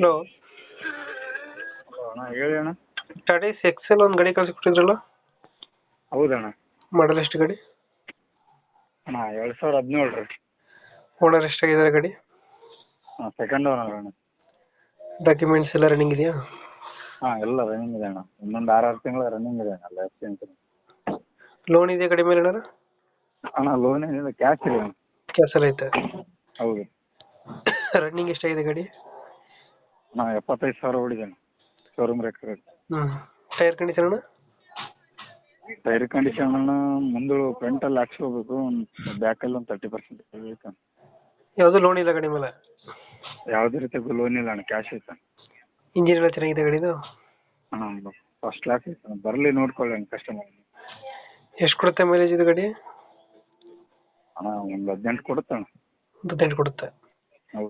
Hello, hello ಅಣ್ಣ, ಹೇಳಿ ಅಣ್ಣ. ಟಾಟಾ ಎಕ್ಸೆಲ್ ಒಂದು ಗಾಡಿ ಕಳಿಸ್ಕೊಟ್ಟಿದ್ರಲ್ಲ, ಹೌದಣ್ಣ. ಮಾಡಲ್ ಎಷ್ಟು ಗಾಡಿ? ಅಣ್ಣ 2017 ರೀ. ಓನರ್ ಎಷ್ಟಾಗಿದ್ದಾರೆ ಗಾಡಿ? ಸೆಕೆಂಡ್ ಓನರ್ ಅಣ್ಣ. ಡಾಕ್ಯುಮೆಂಟ್ಸ್ ಎಲ್ಲ ರನ್ನಿಂಗ್ ಇದೆಯಾ? ಹಾಂ, ಎಲ್ಲ ರನ್ನಿಂಗ್ ಇದೆ ಅಣ್ಣ. ಇನ್ನೊಂದು 6 ತಿಂಗಳು ರನ್ನಿಂಗ್ ಇದೆ ಅಣ್ಣ. Life insurance. ಲೋನ್ ಇದೆಯಾ ಗಾಡಿ ಮೇಲೆ ಏನಾರ? ಅಣ್ಣ ಲೋನ್ ಏನಿಲ್ಲ, ಕ್ಯಾಶ್ ಇದೆ ಅಣ್ಣ. ಕ್ಯಾನ್ಸಲ್ ಐತೆ. ಹೌದು ರನ್ನಿಂಗ್ ಎಷ್ಟಾಗಿದೆ ಗಾಡಿ? ಅಣ್ಣ 75,000 ಹೊಡಿದೆ ಅಣ್ಣ. Showroom record. ಟೈರ್ ಕಂಡೀಷನ್ ಅಣ್ಣ? ಟೈರ್ ಕಂಡೀಷನ್ ಅಣ್ಣ, ಮುಂದೆ ಫ್ರಂಟಲ್ಲಿ ಹಾಕ್ಸ್ಕೋಬೇಕು, ಬ್ಯಾಕಲ್ಲಿ ಒಂದು 30% ಬೇಕು. ಯಾವುದು ಲೋನ್ ಇಲ್ಲ ಗಾಡಿ ಮೇಲೆ? ಯಾವುದೇ ರೀತಿ ಲೋನ್ ಇಲ್ಲ ಅಣ್ಣ, ಕ್ಯಾಶ್ ಐತೆ. ಇಂಜಿನ್ ಎಲ್ಲ ಚೆನ್ನಾಗಿದೆ ಗಾಡಿದು? ಅಣ್ಣ ಫಸ್ಟ್ ಕ್ಲಾಸ್ ಐತೆ ಅಣ್ಣ. ಬರಲಿ ನೋಡ್ಕೊಳ್ಳಿ ಅಣ್ಣ ಕಸ್ಟಮರ್. ಎಷ್ಟು ಕೊಡುತ್ತೆ ಮೈಲೇಜ್ ಇದು ಗಾಡಿ? ಅಣ್ಣ ಒಂದು 18 ಕೊಡುತ್ತೆ ಅಣ್ಣ. 18 ಕೊಡುತ್ತೆ.